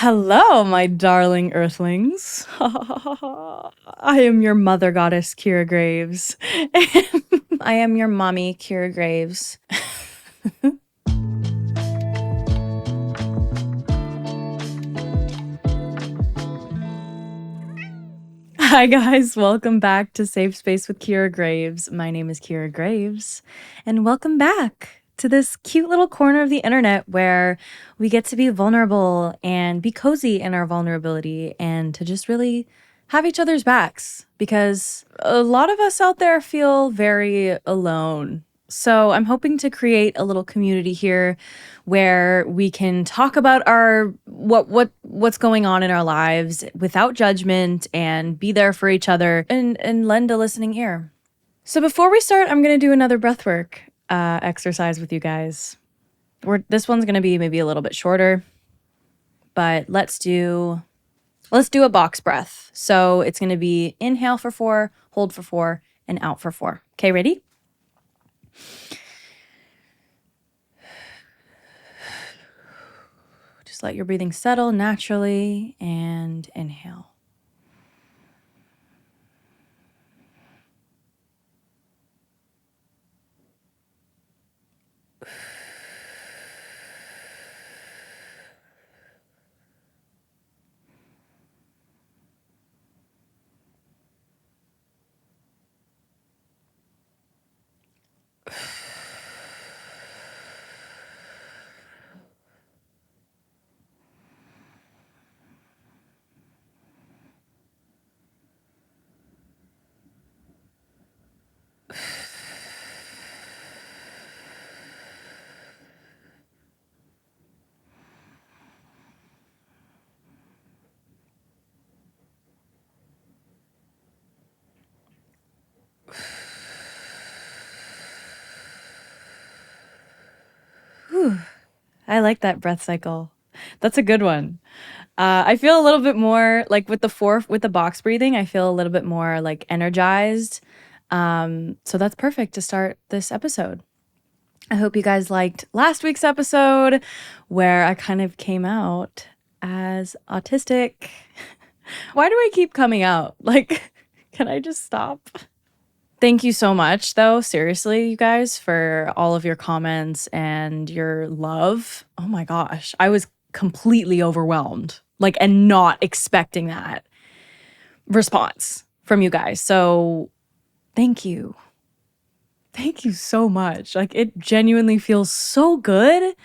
Hello, my darling earthlings. I am your mother goddess, Kira Graves. I am your mommy, Kira Graves. Hi, guys. Welcome back to Safe Space with Kira Graves. My name is Kira Graves, and welcome back to this cute little corner of the internet where we get to be vulnerable and be cozy in our vulnerability and to just really have each other's backs because a lot of us out there feel very alone. So I'm hoping to create a little community here where we can talk about our what's going on in our lives without judgment and be there for each other and lend a listening ear. So before we start, I'm going to do another breathwork exercise with you guys. This one's going to be maybe a little bit shorter, but let's do a box breath. So it's going to be inhale for 4, hold for 4, and out for 4. Okay, ready? Just let your breathing settle naturally and inhale. Whew. I like that breath cycle. That's a good one. I feel a little bit more like with the box breathing, I feel a little bit more like energized. So that's perfect to start this episode. I hope you guys liked last week's episode where I kind of came out as autistic. Why do I keep coming out? Like, can I just stop? Thank you so much, though, seriously, you guys, for all of your comments and your love. Oh my gosh, I was completely overwhelmed, like, and not expecting that response from you guys. So thank you. Thank you so much. Like, it genuinely feels so good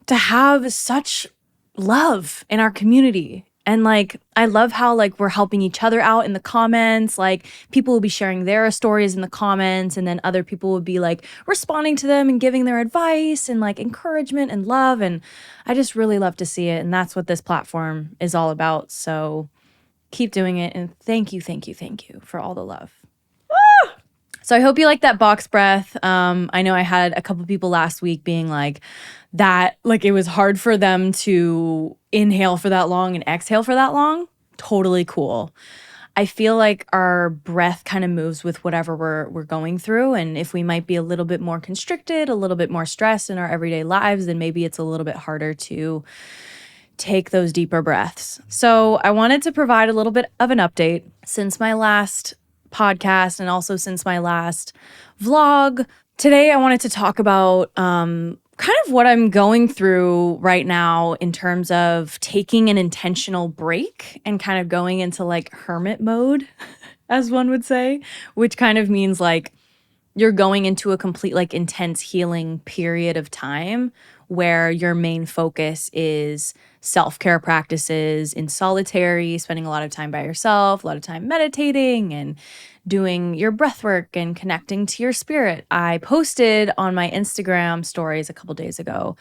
to have such love in our community. And like, I love how like we're helping each other out in the comments. Like people will be sharing their stories in the comments and then other people will be like responding to them and giving their advice and like encouragement and love. And I just really love to see it. And that's what this platform is all about. So keep doing it. And thank you for all the love. So I hope you like that box breath. I know I had a couple people last week being like that, like it was hard for them to inhale for that long and exhale for that long. Totally cool. I feel like our breath kind of moves with whatever we're going through. And if we might be a little bit more constricted, a little bit more stressed in our everyday lives, then maybe it's a little bit harder to take those deeper breaths. So I wanted to provide a little bit of an update since my last podcast and also since my last vlog. Today, I wanted to talk about kind of what I'm going through right now in terms of taking an intentional break and kind of going into like hermit mode, as one would say, which kind of means like you're going into a complete like intense healing period of time where your main focus is self-care practices in solitary, spending a lot of time by yourself, a lot of time meditating and doing your breath work and connecting to your spirit. I posted on my Instagram stories a couple days ago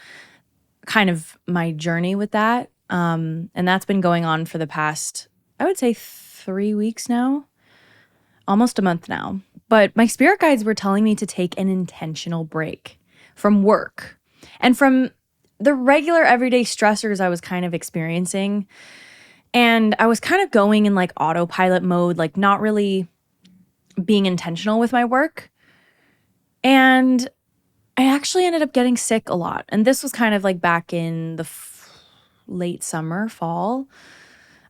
kind of my journey with that. And that's been going on for the past, I would say 3 weeks now, almost a month now. But my spirit guides were telling me to take an intentional break from work and from the regular everyday stressors I was kind of experiencing. And I was kind of going in like autopilot mode, like not really being intentional with my work. And I actually ended up getting sick a lot. And this was kind of like back in the late summer, fall,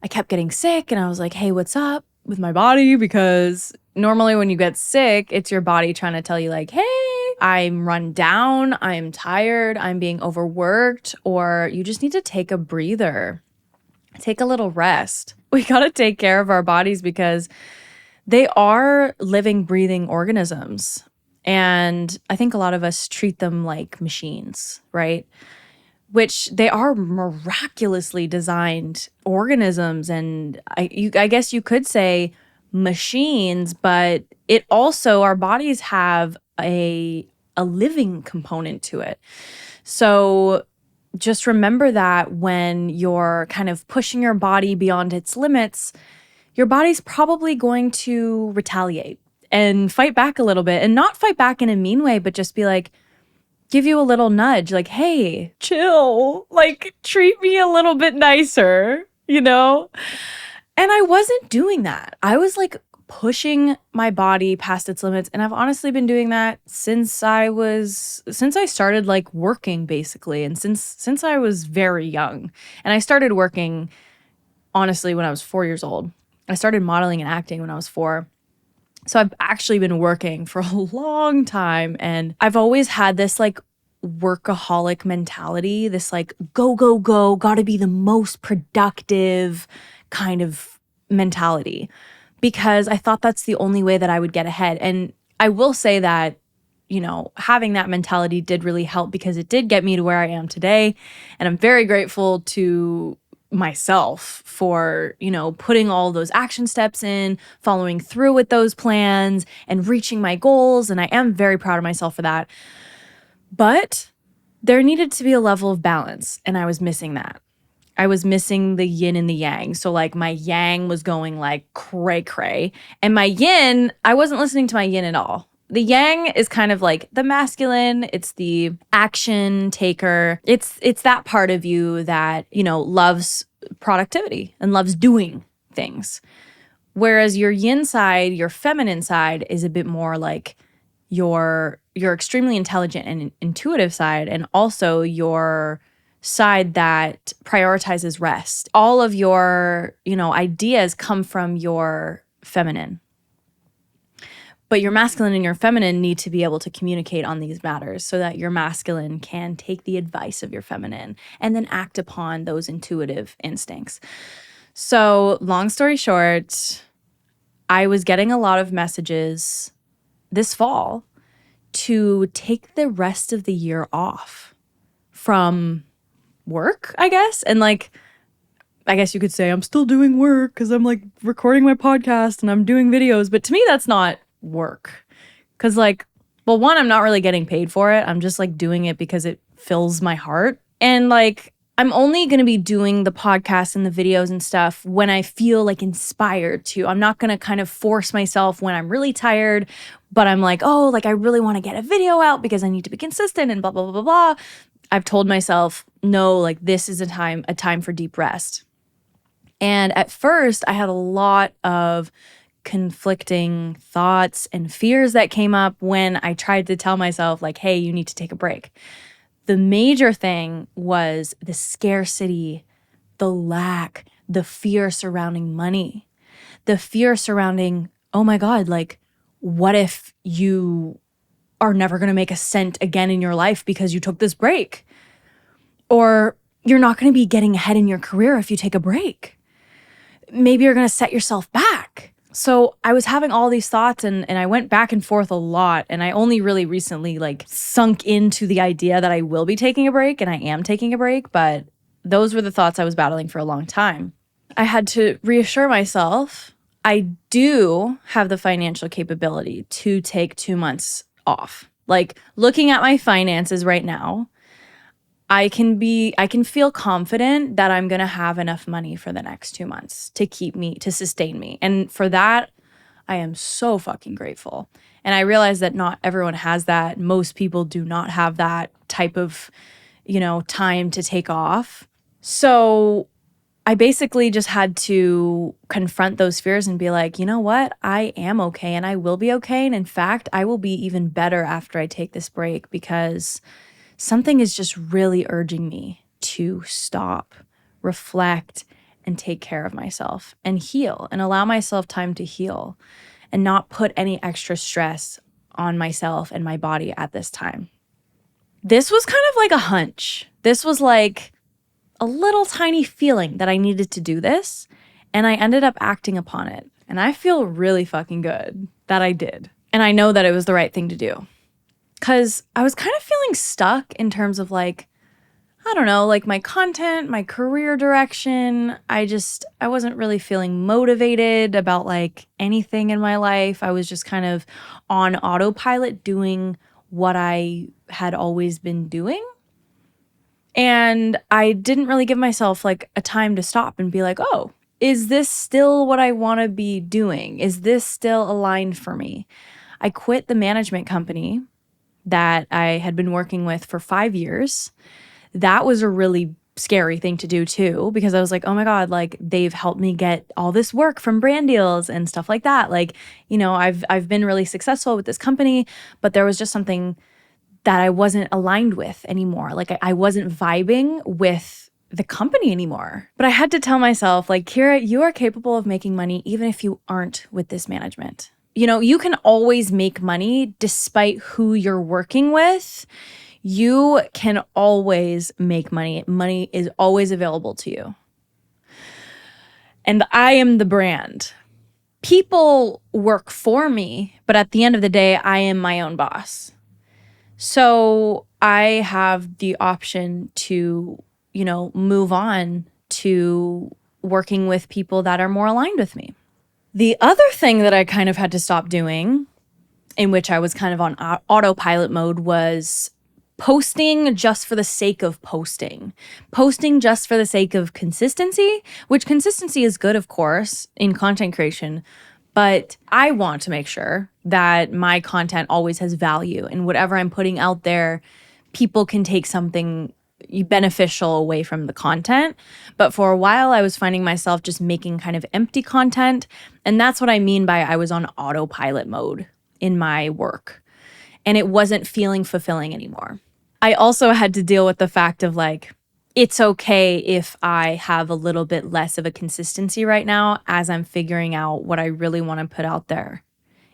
I kept getting sick and I was like, hey, what's up with my body? Because normally when you get sick, it's your body trying to tell you like, hey, I'm run down, I'm tired, I'm being overworked, or you just need to take a breather, take a little rest. We got to take care of our bodies because they are living, breathing organisms. And I think a lot of us treat them like machines, right? Which they are miraculously designed organisms. And I guess you could say machines, but it also, our bodies have a living component to it. So just remember that when you're kind of pushing your body beyond its limits, your body's probably going to retaliate and fight back a little bit, and not fight back in a mean way, but just be like, give you a little nudge, like, hey, chill, like treat me a little bit nicer, you know? And I wasn't doing that. I was like pushing my body past its limits. And I've honestly been doing that since I started like working basically. And since I was very young. And I started working honestly when I was 4 years old. I started modeling and acting when I was 4. So I've actually been working for a long time. And I've always had this like workaholic mentality, this like go, go, go, gotta be the most productive kind of mentality, because I thought that's the only way that I would get ahead. And I will say that, you know, having that mentality did really help because it did get me to where I am today. And I'm very grateful to myself for, you know, putting all those action steps in, following through with those plans and reaching my goals. And I am very proud of myself for that. But there needed to be a level of balance, and I was missing that. I was missing the yin and the yang. So like my yang was going like cray cray, and my yin, I wasn't listening to my yin at all. The yang is kind of like the masculine. It's the action taker. It's that part of you that, you know, loves productivity and loves doing things. Whereas your yin side, your feminine side, is a bit more like your extremely intelligent and intuitive side, and also your side that prioritizes rest. All of your, you know, ideas come from your feminine. But your masculine and your feminine need to be able to communicate on these matters so that your masculine can take the advice of your feminine and then act upon those intuitive instincts. So, long story short, I was getting a lot of messages this fall to take the rest of the year off from work, I guess. And like, I guess you could say I'm still doing work because I'm like recording my podcast and I'm doing videos. But to me, that's not work. Because like, well, one, I'm not really getting paid for it. I'm just like doing it because it fills my heart. And like, I'm only going to be doing the podcast and the videos and stuff when I feel like inspired to. I'm not going to kind of force myself when I'm really tired, but I'm like, oh, like I really want to get a video out because I need to be consistent and blah, blah, blah, blah, blah. I've told myself, no, like this is a time for deep rest. And at first I had a lot of conflicting thoughts and fears that came up when I tried to tell myself like, hey, you need to take a break. The major thing was the scarcity, the lack, the fear surrounding money, the fear surrounding, oh my God, like, what if you are never going to make a cent again in your life because you took this break? Or you're not going to be getting ahead in your career if you take a break. Maybe you're going to set yourself back. So I was having all these thoughts and I went back and forth a lot. And I only really recently like sunk into the idea that I will be taking a break, and I am taking a break. But those were the thoughts I was battling for a long time. I had to reassure myself I do have the financial capability to take 2 months off. Like looking at my finances right now, I can feel confident that I'm going to have enough money for the next 2 months to sustain me. And for that, I am so fucking grateful. And I realize that not everyone has that. Most people do not have that type of, you know, time to take off. So I basically just had to confront those fears and be like, you know what? I am okay and I will be okay. And in fact, I will be even better after I take this break because something is just really urging me to stop, reflect, and take care of myself and heal and allow myself time to heal and not put any extra stress on myself and my body at this time. This was kind of like a hunch. This was like a little tiny feeling that I needed to do this, and I ended up acting upon it. And I feel really fucking good that I did. And I know that it was the right thing to do. Because I was kind of feeling stuck in terms of like, I don't know, like my content, my career direction. I wasn't really feeling motivated about like anything in my life. I was just kind of on autopilot doing what I had always been doing. And I didn't really give myself like a time to stop and be like, oh, is this still what I want to be doing? Is this still aligned for me? I quit the management company that I had been working with for 5 years. That was a really scary thing to do too, because I was like, oh my God, like they've helped me get all this work from brand deals and stuff like that. Like, you know, I've been really successful with this company, but there was just something that I wasn't aligned with anymore. Like I wasn't vibing with the company anymore. But I had to tell myself, like, Kira, you are capable of making money even if you aren't with this management. You know, you can always make money despite who you're working with. You can always make money. Money is always available to you. And I am the brand. People work for me, but at the end of the day, I am my own boss. So I have the option to, you know, move on to working with people that are more aligned with me. The other thing that I kind of had to stop doing, in which I was kind of on autopilot mode, was posting just for the sake of posting. Posting just for the sake of consistency, which consistency is good, of course, in content creation. But I want to make sure that my content always has value, and whatever I'm putting out there, people can take something beneficial away from the content. But for a while, I was finding myself just making kind of empty content. And that's what I mean by I was on autopilot mode in my work. And it wasn't feeling fulfilling anymore. I also had to deal with the fact of like, it's okay if I have a little bit less of a consistency right now as I'm figuring out what I really want to put out there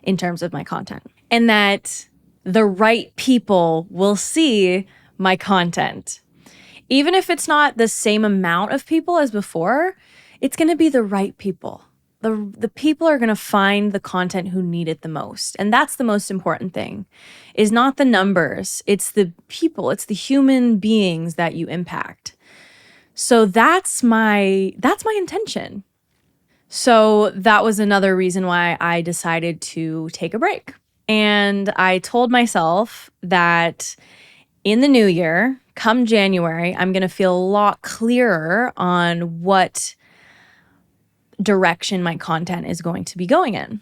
in terms of my content. And that the right people will see my content. Even if it's not the same amount of people as before, it's going to be the right people. The people are going to find the content who need it the most. And that's the most important thing, is not the numbers. It's the people. It's the human beings that you impact. So that's my intention. So that was another reason why I decided to take a break. And I told myself that in the new year, come January, I'm going to feel a lot clearer on what direction my content is going to be going in.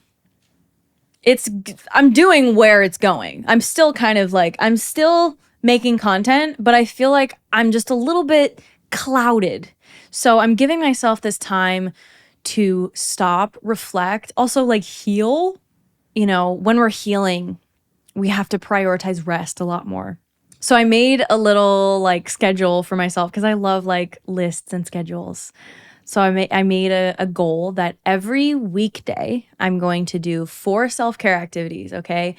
I'm doing where it's going. I'm still kind of like, I'm still making content, but I feel like I'm just a little bit clouded. So I'm giving myself this time to stop, reflect, also like heal. You know, when we're healing, we have to prioritize rest a lot more. So I made a little like schedule for myself because I love like lists and schedules. So I made a goal that every weekday I'm going to do 4 self-care activities, okay?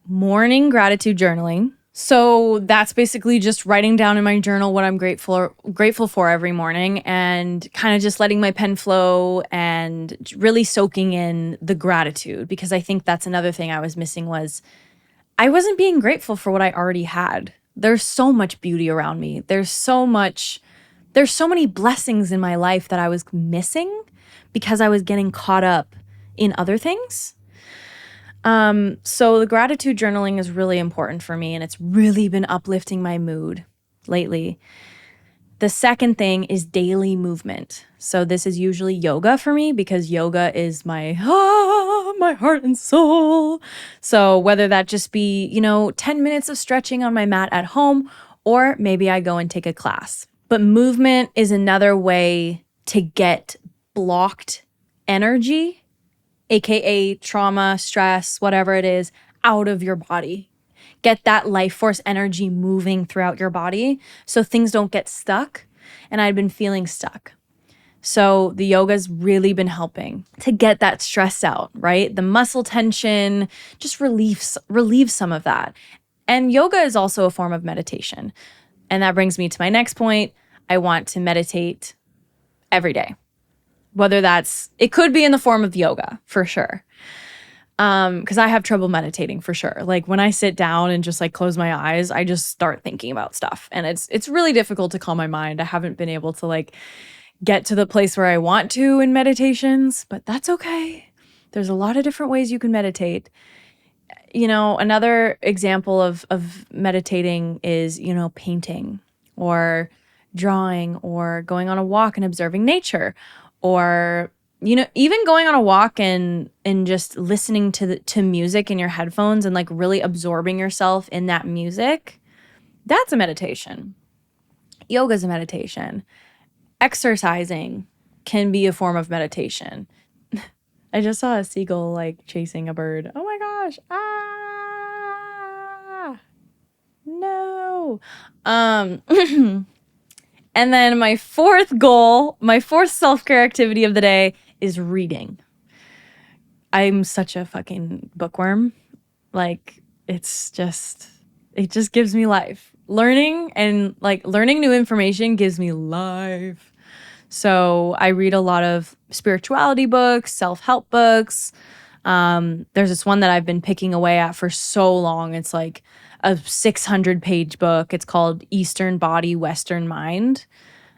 Morning gratitude journaling. So that's basically just writing down in my journal what I'm grateful for every morning, and kind of just letting my pen flow and really soaking in the gratitude, because I think that's another thing I was missing was I wasn't being grateful for what I already had. There's so much beauty around me. There's so many blessings in my life that I was missing because I was getting caught up in other things. So the gratitude journaling is really important for me, and it's really been uplifting my mood lately. The second thing is daily movement. So this is usually yoga for me because yoga is my heart and soul. So whether that just be, 10 minutes of stretching on my mat at home, or maybe I go and take a class. But movement is another way to get blocked energy, aka trauma, stress, whatever it is, out of your body. Get that life force energy moving throughout your body so things don't get stuck. and I'd been feeling stuck. So the yoga's really been helping to get that stress out, right? The muscle tension, just relieve some of that. And yoga is also a form of meditation. And that brings me to my next point. I want to meditate every day. Whether it could be in the form of yoga, for sure. Because I have trouble meditating for sure. Like when I sit down and just like close my eyes, I just start thinking about stuff. And it's really difficult to calm my mind. I haven't been able to like get to the place where I want to in meditations, but that's okay. There's a lot of different ways you can meditate. You know, another example of meditating is, you know, painting or drawing or going on a walk and observing nature, or, you know, even going on a walk and just listening to music in your headphones and like really absorbing yourself in that music. That's a meditation. Yoga's a meditation. Exercising can be a form of meditation. I just saw a seagull like chasing a bird. Oh my gosh. Ah, no. And then my fourth self-care activity of the day is reading. I'm such a fucking bookworm. Like it just gives me life. Learning new information gives me life. So I read a lot of spirituality books, self-help books. There's this one that I've been picking away at for so long. It's like a 600-page book. It's called Eastern Body, Western Mind.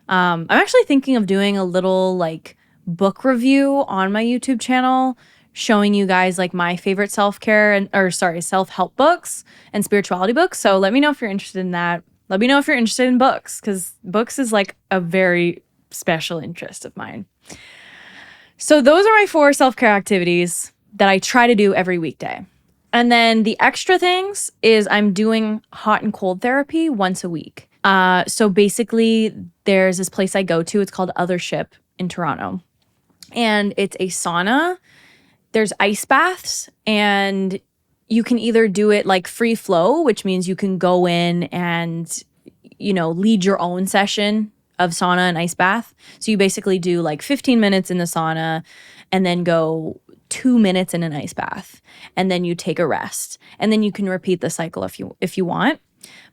I'm actually thinking of doing a little like book review on my YouTube channel, showing you guys like my favorite self-help books and spirituality books. So let me know if you're interested in that. Let me know if you're interested in books, because books is like a very special interest of mine. So those are my 4 self-care activities that I try to do every weekday. And then the extra things is I'm doing hot and cold therapy once a week. So basically there's this place I go to. It's called Othership in Toronto. And it's a sauna. There's ice baths, and you can either do it like free flow, which means you can go in and, you know, lead your own session of sauna and ice bath. So you basically do like 15 minutes in the sauna and then go 2 minutes in an ice bath, and then you take a rest, and then you can repeat the cycle if you want.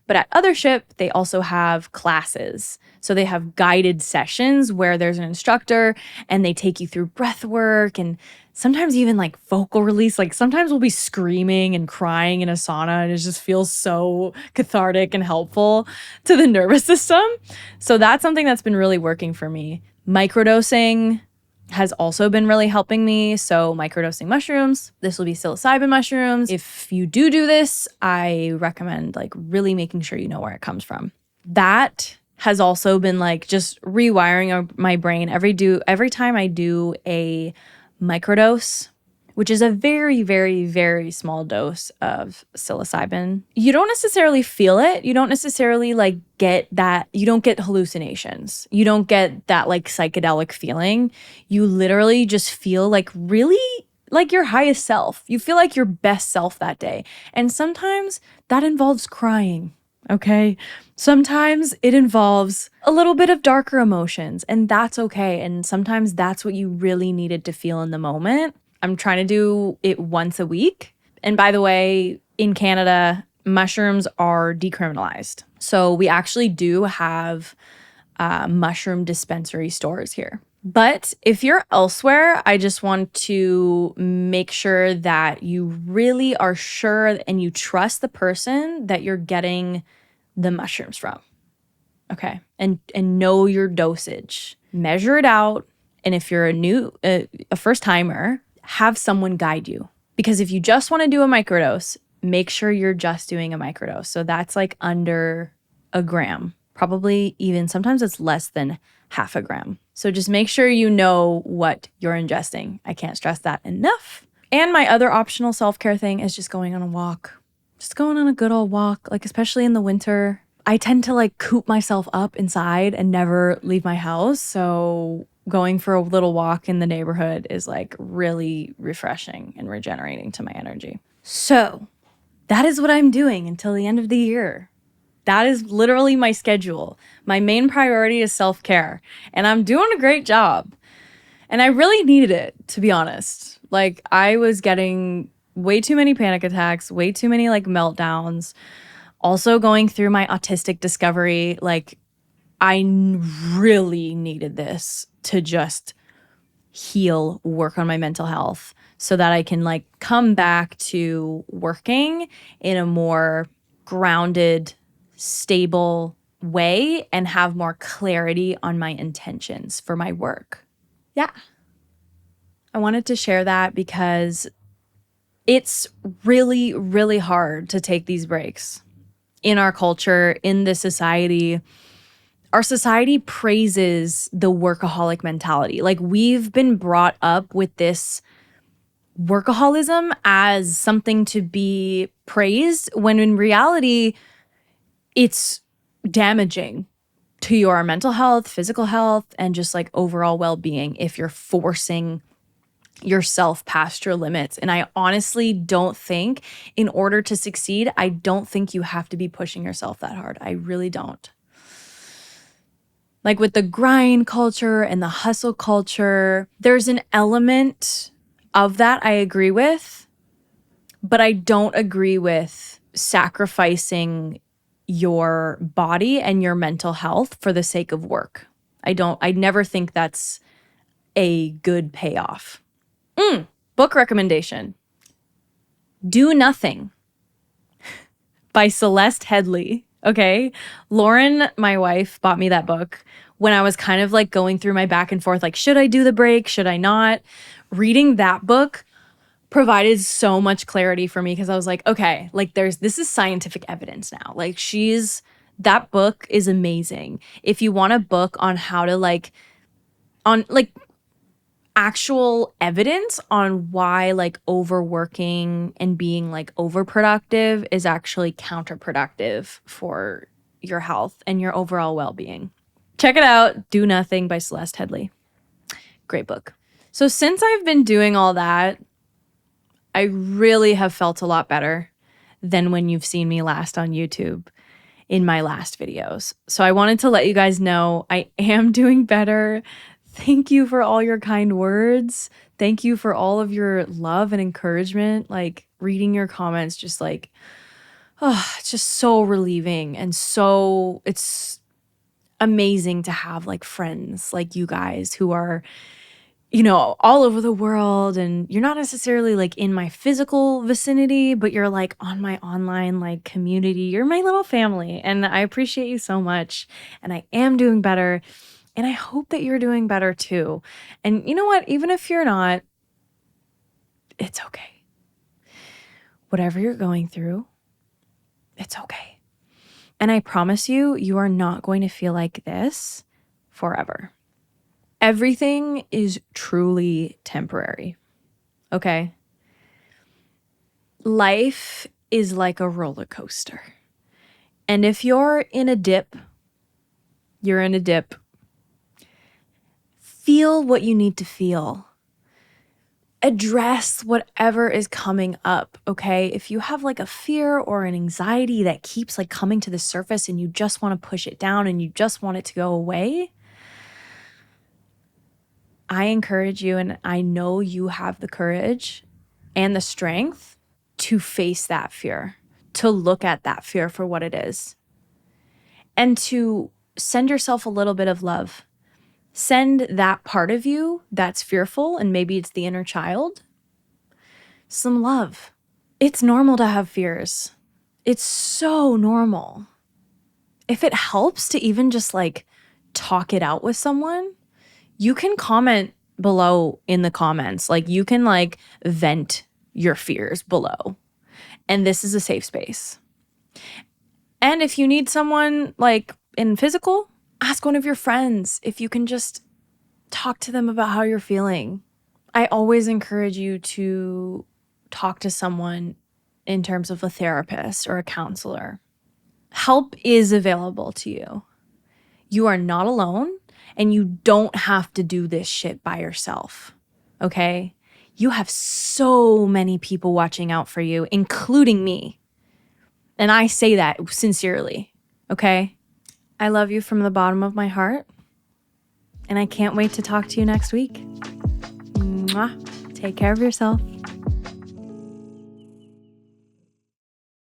But at Othership, they also have classes. So they have guided sessions where there's an instructor and they take you through breath work and sometimes even like vocal release. Like sometimes we'll be screaming and crying in a sauna, and it just feels so cathartic and helpful to the nervous system. So that's something that's been really working for me. Microdosing has also been really helping me. So microdosing mushrooms, this will be psilocybin mushrooms. If you do this, I recommend like really making sure you know where it comes from. That has also been like just rewiring my brain every time I do a microdose, which is a very, very, very small dose of psilocybin. You don't necessarily feel it. You don't necessarily like get that. You don't get hallucinations. You don't get that like psychedelic feeling. You literally just feel like really like your highest self. You feel like your best self that day. And sometimes that involves crying. Okay. Sometimes it involves a little bit of darker emotions, and that's okay. And sometimes that's what you really needed to feel in the moment. I'm trying to do it once a week. And by the way, in Canada, mushrooms are decriminalized. So we actually do have mushroom dispensary stores here. But if you're elsewhere, I just want to make sure that you really are sure and you trust the person that you're getting the mushrooms from. Okay. And know your dosage. Measure it out. And if you're a first timer, have someone guide you. Because if you just want to do a microdose, make sure you're just doing a microdose. So that's like under a gram. Probably even sometimes it's less than half a gram. So just make sure you know what you're ingesting. I can't stress that enough. And my other optional self-care thing is just going on a walk. Just going on a good old walk, like especially in the winter. I tend to like coop myself up inside and never leave my house. So going for a little walk in the neighborhood is like really refreshing and regenerating to my energy. So that is what I'm doing until the end of the year. That is literally my schedule. My main priority is self-care, and I'm doing a great job. And I really needed it, to be honest. Like, I was getting way too many panic attacks, way too many like meltdowns. Also going through my autistic discovery, like really needed this to just heal, work on my mental health so that I can like come back to working in a more grounded, stable way and have more clarity on my intentions for my work. Yeah. I wanted to share that because it's really, really hard to take these breaks in our culture, in this society. Our society praises the workaholic mentality. Like, we've been brought up with this workaholism as something to be praised, when in reality, it's damaging to your mental health, physical health, and just like overall well-being if you're forcing yourself past your limits. And I honestly don't think, in order to succeed, I don't think you have to be pushing yourself that hard. I really don't. Like, with the grind culture and the hustle culture, there's an element of that I agree with, but I don't agree with sacrificing your body and your mental health for the sake of work. I never think that's a good payoff. Book recommendation. Do Nothing by Celeste Headlee. Okay. Lauren, my wife, bought me that book when I was kind of like going through my back and forth, like, should I do the break? Should I not? Reading that book provided so much clarity for me, because I was like, okay, like this is scientific evidence now. Like, that book is amazing. If you want a book on how to on actual evidence on why like overworking and being like overproductive is actually counterproductive for your health and your overall well-being, check it out. Do Nothing by Celeste Headlee. Great book. So since I've been doing all that, I really have felt a lot better than when you've seen me last on YouTube in my last videos. So I wanted to let you guys know I am doing better. Thank you for all your kind words. Thank you for all of your love and encouragement. Like, reading your comments, just like, oh, it's just so relieving. And so it's amazing to have like friends like you guys who are, all over the world, and you're not necessarily like in my physical vicinity, but you're like on my online like community. You're my little family, and I appreciate you so much. And I am doing better, and I hope that you're doing better too. And you know what? Even if you're not, it's okay. Whatever you're going through, it's okay. And I promise you, you are not going to feel like this forever. Everything is truly temporary, okay? Life is like a roller coaster. And if you're in a dip, you're in a dip. Feel what you need to feel. Address whatever is coming up, okay? If you have like a fear or an anxiety that keeps like coming to the surface and you just want to push it down and you just want it to go away, I encourage you, and I know you have the courage and the strength to face that fear, to look at that fear for what it is, and to send yourself a little bit of love. Send that part of you that's fearful, and maybe it's the inner child, some love. It's normal to have fears. It's so normal. If it helps to even just like talk it out with someone, you can comment below in the comments. Like, you can like vent your fears below. And this is a safe space. And if you need someone like in physical, ask one of your friends if you can just talk to them about how you're feeling. I always encourage you to talk to someone in terms of a therapist or a counselor. Help is available to you. You are not alone, and you don't have to do this shit by yourself, okay? You have so many people watching out for you, including me. And I say that sincerely. Okay? I love you from the bottom of my heart, and I can't wait to talk to you next week. Mwah. Take care of yourself.